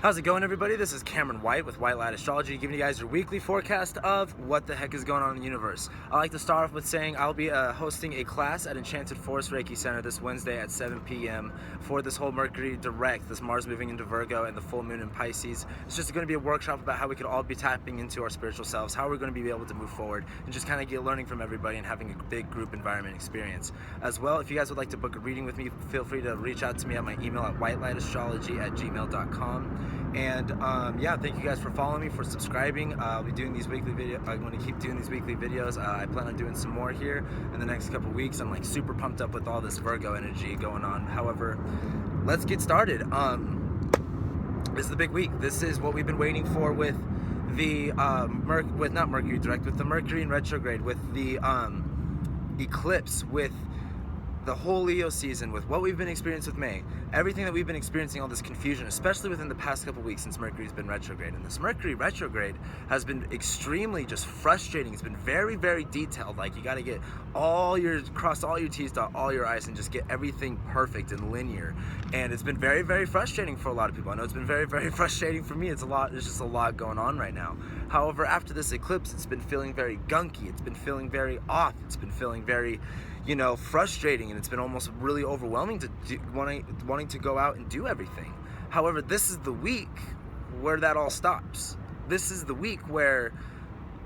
How's it going, everybody? This is Cameron White with White Light Astrology, giving you guys your weekly forecast of what the heck is going on in the universe. I like to start off with saying I'll be hosting a class at Enchanted Forest Reiki Center this Wednesday at 7 p.m. for this whole Mercury direct, this Mars moving into Virgo and the full moon in Pisces. It's just going to be a workshop about how we could all be tapping into our spiritual selves, how we're going to be able to move forward, and just kind of get learning from everybody and having a big group environment experience. As well, if you guys would like to book a reading with me, feel free to reach out to me at my email at whitelightastrology@gmail.com. And yeah, thank you guys for following me, for subscribing. I'll be doing these weekly videos. I'm going to keep doing these weekly videos. I plan on doing some more here in the next couple weeks. I'm like super pumped up with all this Virgo energy going on. However, let's get started. This is the big week. This is what we've been waiting for with the not Mercury direct, with the Mercury in retrograde, with the eclipse, with the whole Leo season, with what we've been experiencing with May, everything that we've been experiencing, all this confusion, especially within the past couple weeks since Mercury's been retrograde. And this Mercury retrograde has been extremely just frustrating. It's been very, very detailed. Like, you got to cross all your T's, dot all your I's, and just get everything perfect and linear. And it's been very, very frustrating for a lot of people. I know it's been very, very frustrating for me. It's just a lot going on right now. However, after this eclipse, it's been feeling very gunky. It's been feeling very off. It's been feeling very, frustrating, and it's been almost really overwhelming to wanting to go out and do everything. However, this is the week where that all stops. This is the week where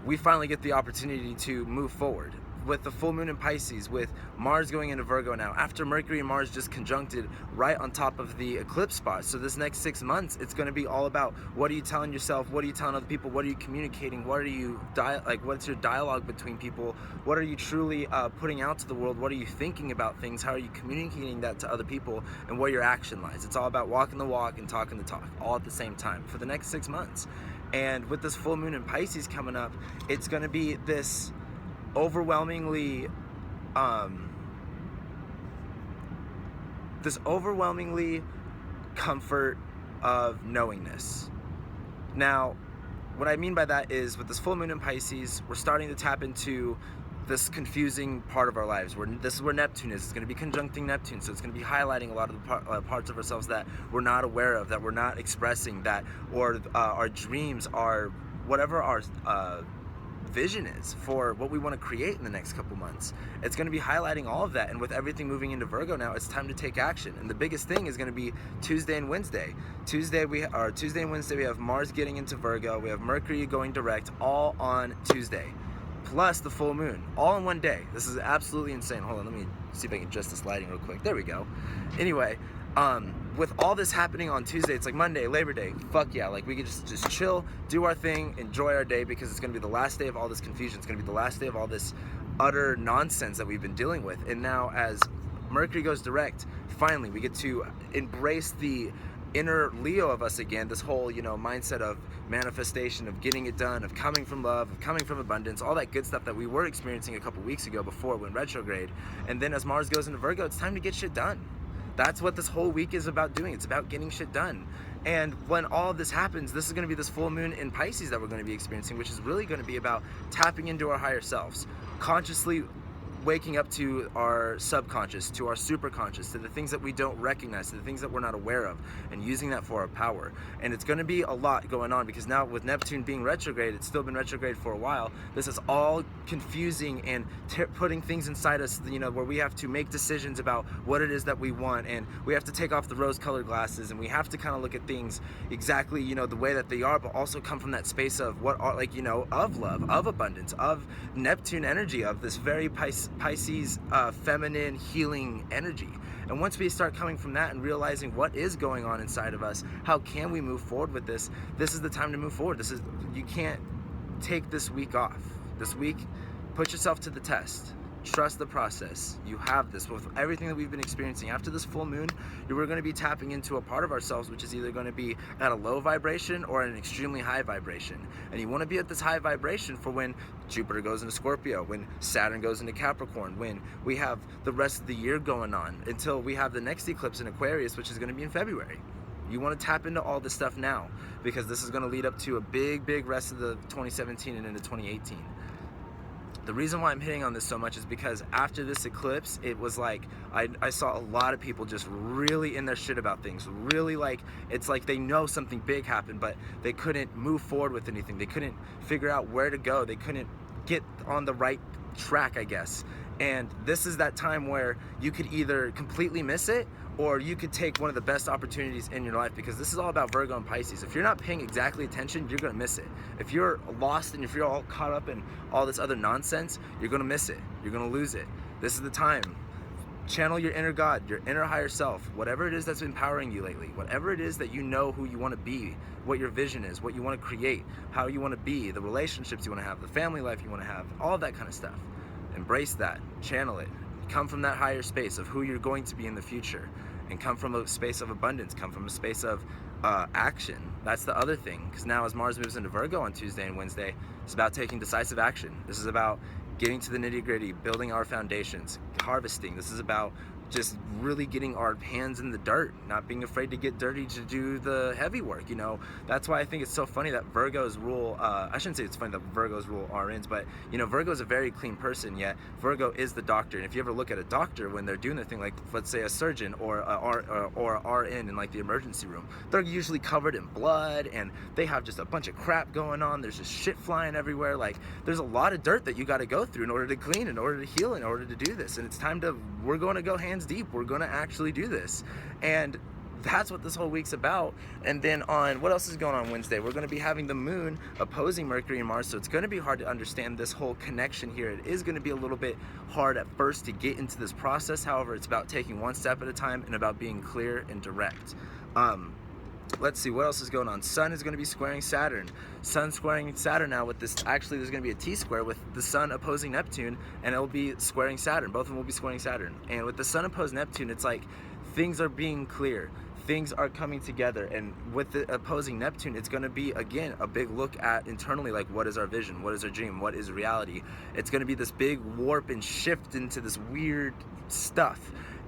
we finally get the opportunity to move forward. With the full moon in Pisces, with Mars going into Virgo now, after Mercury and Mars just conjuncted right on top of the eclipse spot. So this next 6 months, it's going to be all about, what are you telling yourself, what are you telling other people, what are you communicating, what are you what's your dialogue between people, what are you truly putting out to the world, what are you thinking about things, how are you communicating that to other people, and where your action lies. It's all about walking the walk and talking the talk, all at the same time for the next 6 months. And with this full moon in Pisces coming up, it's going to be this overwhelmingly comfort of knowingness. Now, what I mean by that is, with this full moon in Pisces, we're starting to tap into this confusing part of our lives. This is where Neptune is. It's going to be conjuncting Neptune, so it's going to be highlighting a lot of the parts of ourselves that we're not aware of, that we're not expressing, that, or our dreams, are whatever our vision is for what we want to create in the next couple months. It's going to be highlighting all of that, and with everything moving into Virgo now, it's time to take action. And the biggest thing is going to be Tuesday and Wednesday. Tuesday and Wednesday we have Mars getting into Virgo, we have Mercury going direct, all on Tuesday, plus the full moon, all in one day. This is absolutely insane. Hold on, let me see if I can adjust this lighting real quick. There we go. Anyway, with all this happening on Tuesday, it's like Monday, Labor Day, fuck yeah, like we could just chill, do our thing, enjoy our day, because it's going to be the last day of all this confusion. It's going to be the last day of all this utter nonsense that we've been dealing with. And now, as Mercury goes direct, finally we get to embrace the inner Leo of us again, this whole mindset of manifestation, of getting it done, of coming from love, of coming from abundance, all that good stuff that we were experiencing a couple weeks ago before it went retrograde. And then as Mars goes into Virgo, it's time to get shit done. That's what this whole week is about doing. It's about getting shit done. And when all of this happens, this is going to be this full moon in Pisces that we're going to be experiencing, which is really going to be about tapping into our higher selves, consciously waking up to our subconscious, to our superconscious, to the things that we don't recognize, to the things that we're not aware of, and using that for our power. And it's going to be a lot going on, because now with Neptune being retrograde, it's still been retrograde for a while, this is all confusing and putting things inside us, where we have to make decisions about what it is that we want, and we have to take off the rose-colored glasses, and we have to kind of look at things exactly, the way that they are, but also come from that space of what are, of love, of abundance, of Neptune energy, of this very Pisces feminine healing energy. And once we start coming from that and realizing what is going on inside of us, how can we move forward with this? This is the time to move forward. You can't take this week off. This week, put yourself to the test. Trust the process. You have this. With everything that we've been experiencing after this full moon, we're going to be tapping into a part of ourselves which is either going to be at a low vibration or an extremely high vibration. And you want to be at this high vibration for when Jupiter goes into Scorpio, when Saturn goes into Capricorn, when we have the rest of the year going on, until we have the next eclipse in Aquarius, which is going to be in February. You want to tap into all this stuff now, because this is going to lead up to a big rest of the 2017 and into 2018. The reason why I'm hitting on this so much is because after this eclipse, it was like I saw a lot of people just really in their shit about things, really like it's like they know something big happened, but they couldn't move forward with anything. They couldn't figure out where to go. They couldn't get on the right track, I guess. And this is that time where you could either completely miss it, or you could take one of the best opportunities in your life, because this is all about Virgo and Pisces. If you're not paying exactly attention, you're gonna miss it. If you're lost and if you're all caught up in all this other nonsense, you're gonna miss it. You're gonna lose it. This is the time. Channel your inner God, your inner higher self, whatever it is that's empowering you lately, whatever it is that you know who you wanna be, what your vision is, what you wanna create, how you wanna be, the relationships you wanna have, the family life you wanna have, all of that kind of stuff. Embrace that, channel it. Come from that higher space of who you're going to be in the future, and come from a space of abundance, come from a space of action. That's the other thing, because now as Mars moves into Virgo on Tuesday and Wednesday, it's about taking decisive action. This is about getting to the nitty-gritty, building our foundations, harvesting. This is about just really getting our hands in the dirt, not being afraid to get dirty to do the heavy work, you know. That's why I think it's so funny that Virgos rule, I shouldn't say it's funny that Virgos rule RNs, but you know, Virgo's a very clean person, yet Virgo is the doctor. And if you ever look at a doctor when they're doing their thing, like let's say a surgeon or a RN in like the emergency room, they're usually covered in blood and they have just a bunch of crap going on. There's just shit flying everywhere. Like there's a lot of dirt that you got to go through in order to clean, in order to heal, in order to do this. And it's time to, we're going to go hands deep. We're going to actually do this. And that's what this whole week's about. And then on, what else is going on Wednesday? We're going to be having the moon opposing Mercury and Mars, so it's going to be hard to understand this whole connection here. It is going to be a little bit hard at first to get into this process. However, it's about taking one step at a time and about being clear and direct. Let's see, what else is going on? Sun is going to be squaring Saturn. Sun squaring Saturn now with this, actually there's going to be a T-square with the Sun opposing Neptune, and it'll be squaring Saturn. Both of them will be squaring Saturn. And with the Sun opposed Neptune, it's like things are being clear. Things are coming together. And with the opposing Neptune, it's going to be, again, a big look at internally, like what is our vision? What is our dream? What is reality? It's going to be this big warp and shift into this weird stuff.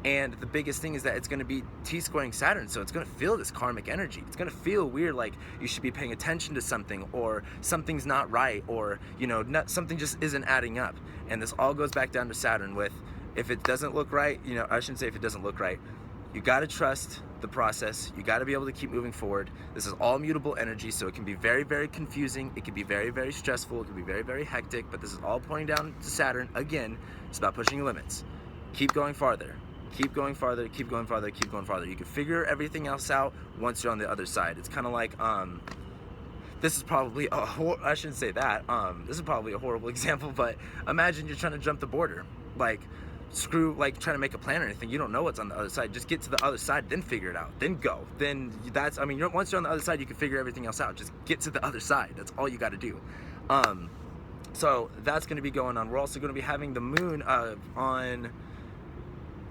And the biggest thing is that it's going to be T-squaring Saturn, so it's going to feel this karmic energy. It's going to feel weird, like you should be paying attention to something, or something's not right, or you know, something just isn't adding up. And this all goes back down to Saturn with, if it doesn't look right, you know, I shouldn't say if it doesn't look right, you got to trust the process. You got to be able to keep moving forward. This is all mutable energy, so it can be very, very confusing. It can be very, very stressful. It can be very, very hectic, but this is all pointing down to Saturn. Again, it's about pushing your limits. Keep going farther. Keep going farther, keep going farther, keep going farther. You can figure everything else out once you're on the other side. It's kind of like, this is probably, I shouldn't say that. This is probably a horrible example, but imagine you're trying to jump the border. Like, screw, like trying to make a plan or anything. You don't know what's on the other side. Just get to the other side, then figure it out, then go. Then that's, I mean, once you're on the other side, you can figure everything else out. Just get to the other side. That's all you got to do. So that's going to be going on. We're also going to be having the moon on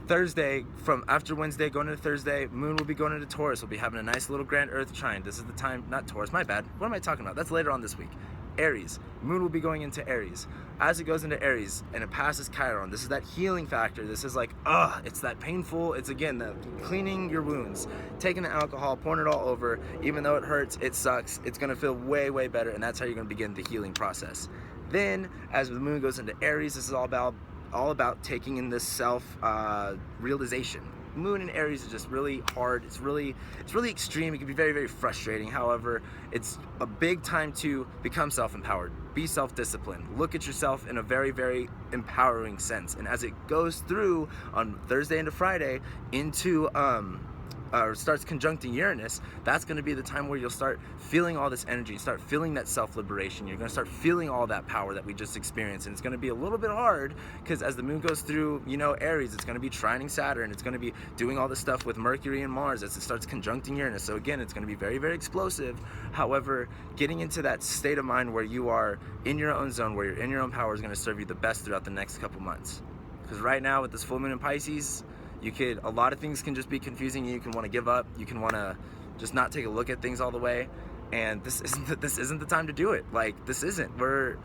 Thursday, from after Wednesday going into Thursday. Moon will be going into Taurus. We'll be having a nice little grand earth trine. This is the time, not Taurus, my bad. What am I talking about? That's later on this week. Aries. Moon will be going into Aries. As it goes into Aries and it passes Chiron, this is that healing factor. This is like, it's that painful, it's again, that cleaning your wounds, taking the alcohol, pouring it all over, even though it hurts, it sucks, it's gonna feel way, way better, and that's how you're gonna begin the healing process. Then, as the moon goes into Aries, this is all about taking in this self realization. Moon in Aries is just really hard. It's really extreme. It can be very, very frustrating. However, it's a big time to become self-empowered. Be self-disciplined. Look at yourself in a very, very empowering sense. And as it goes through on Thursday into Friday into starts conjuncting Uranus, that's going to be the time where you'll start feeling all this energy, start feeling that self-liberation. You're going to start feeling all that power that we just experienced, and it's going to be a little bit hard because as the moon goes through, you know, Aries, it's going to be trining Saturn. It's going to be doing all this stuff with Mercury and Mars as it starts conjuncting Uranus. So again, it's going to be very, very explosive. However, getting into that state of mind where you are in your own zone, where you're in your own power, is going to serve you the best throughout the next couple months. Because right now with this full moon in Pisces, a lot of things can just be confusing. You can want to give up. You can want to just not take a look at things all the way. And this isn't the time to do it. Like, this isn't. We're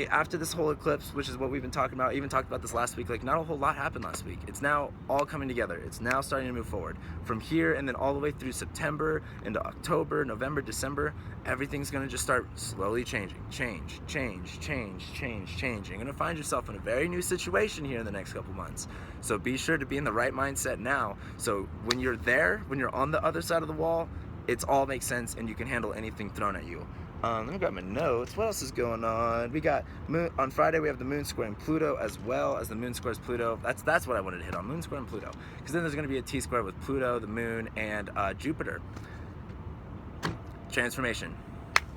after this whole eclipse, which is what we've been talking about, even talked about this last week, like not a whole lot happened last week. It's now all coming together. It's now starting to move forward from here, and then all the way through September into October, November, December. Everything's gonna just start slowly changing. Change. You're gonna find yourself in a very new situation here in the next couple months. So be sure to be in the right mindset now. So when you're there, when you're on the other side of the wall, it's all makes sense and you can handle anything thrown at you. Let me grab my notes. What else is going on? We got on Friday, we have the moon squaring Pluto, as well as the moon squares Pluto. That's what I wanted to hit on, moon squaring Pluto. Because then there's going to be a T-square with Pluto, the moon, and Jupiter. Transformation.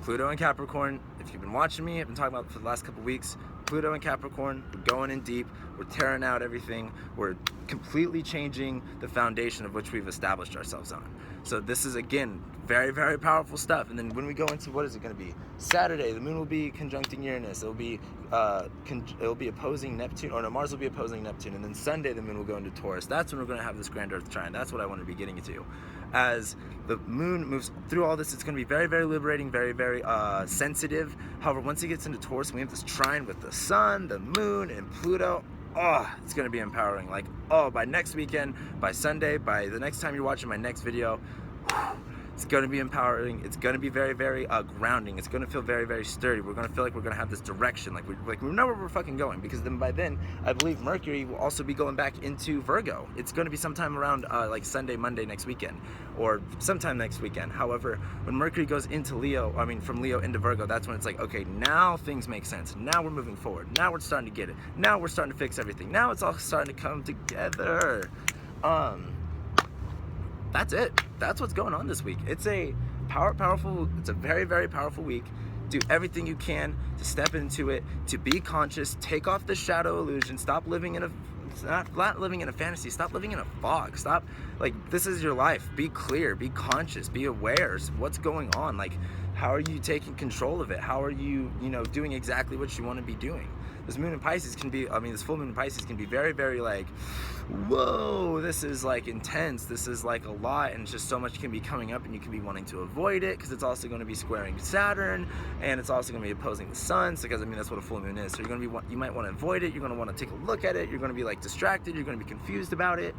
Pluto and Capricorn. If you've been watching me, I've been talking about it for the last couple weeks. Pluto and Capricorn, we're going in deep. We're tearing out everything. We're completely changing the foundation of which we've established ourselves on. So this is, again, very, very powerful stuff. And then when we go into, what is it going to be? Saturday, the moon will be conjuncting Uranus. It'll be opposing Neptune, or no, Mars will be opposing Neptune. And then Sunday, the moon will go into Taurus. That's when we're going to have this grand Earth trine. That's what I want to be getting to. As the moon moves through all this, it's going to be very, very liberating, very, very sensitive. However, once it gets into Taurus, we have this trine with the sun, the moon, and Pluto. Oh, it's going to be empowering. Like, oh, by next weekend, by Sunday, by the next time you're watching my next video, it's going to be empowering. It's going to be very, very grounding. It's going to feel very, very sturdy. We're going to feel like we're going to have this direction. Like we know where we're fucking going. Because then by then, I believe Mercury will also be going back into Virgo. It's going to be sometime around like Sunday, Monday next weekend. Or sometime next weekend. However, when Mercury goes into Leo, I mean from Leo into Virgo, that's when it's like, okay, now things make sense. Now we're moving forward. Now we're starting to get it. Now we're starting to fix everything. Now it's all starting to come together. That's it. That's what's going on this week. It's a it's a very, very powerful week. Do everything you can to step into it, to be conscious, take off the shadow illusion, stop living in a not living in a fantasy, stop living in a fog. Stop, like, this is your life. Be clear, be conscious, be aware of what's going on. Like, how are you taking control of it? How are you, doing exactly what you want to be doing? This moon in Pisces can be, this full moon in Pisces can be very, very like, whoa, this is like intense, this is like a lot, and just so much can be coming up, and you can be wanting to avoid it because it's also going to be squaring Saturn, and it's also going to be opposing the sun, because that's what a full moon is. So you might want to avoid it, you're going to want to take a look at it, you're going to be like distracted, you're going to be confused about it.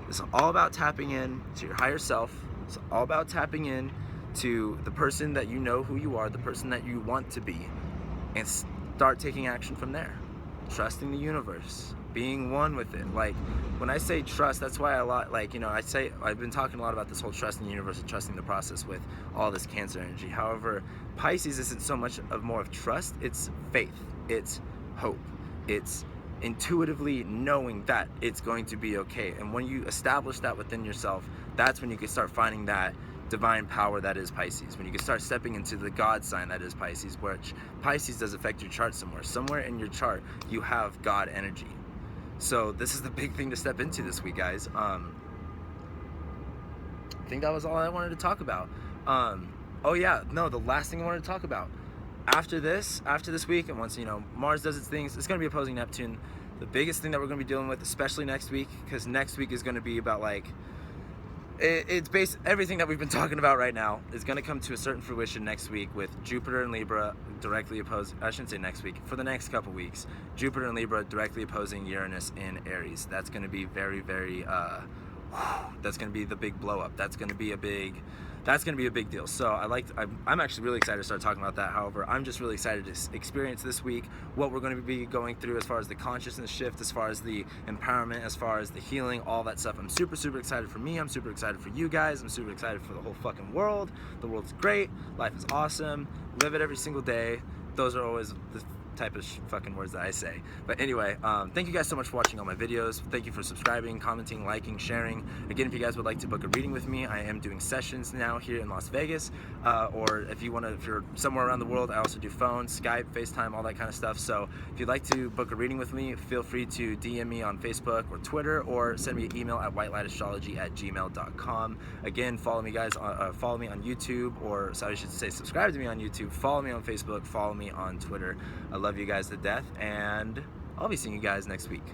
It's all about tapping in to your higher self. It's all about tapping in to the person that you know who you are, the person that you want to be, and start taking action from there. Trusting the universe, being one with it. Like, when I say trust, that's why I've been talking a lot about this whole trusting the universe and trusting the process with all this Cancer energy. However, Pisces isn't so much more of trust, it's faith, it's hope, it's intuitively knowing that it's going to be okay. And when you establish that within yourself, that's when you can start finding that divine power that is Pisces. When you can start stepping into the God sign that is Pisces, which Pisces does affect your chart somewhere. Somewhere in your chart, you have God energy. So this is the big thing to step into this week, guys. I think that was all I wanted to talk about. The last thing I wanted to talk about. After this week, and once, Mars does its things, it's going to be opposing Neptune. The biggest thing that we're going to be dealing with, especially next week, because next week is going to be about, like, it's based, everything that we've been talking about right now is going to come to a certain fruition next week with Jupiter and Libra directly opposed. I shouldn't say next week, for the next couple weeks, Jupiter and Libra directly opposing Uranus in Aries. That's going to be very, very that's going to be the big blow up. That's going to be a big deal. So I'm actually really excited to start talking about that. However, I'm just really excited to experience this week what we're going to be going through as far as the consciousness shift, as far as the empowerment, as far as the healing, all that stuff. I'm super, super excited for me. I'm super excited for you guys. I'm super excited for the whole fucking world. The world's great. Life is awesome. Live it every single day. Those are always the type of fucking words that I say. But anyway, thank you guys so much for watching all my videos. Thank you for subscribing, commenting, liking, sharing. Again, if you guys would like to book a reading with me, I am doing sessions now here in Las Vegas, or if you're somewhere around the world, I also do phone, Skype, FaceTime, all that kind of stuff. So if you'd like to book a reading with me, feel free to DM me on Facebook or Twitter, or send me an email at whitelightastrology@gmail.com. Again, follow me, guys. Follow me on YouTube, or so I should say subscribe to me on YouTube. Follow me on Facebook. Follow me on Twitter. I love you guys to death, and I'll be seeing you guys next week.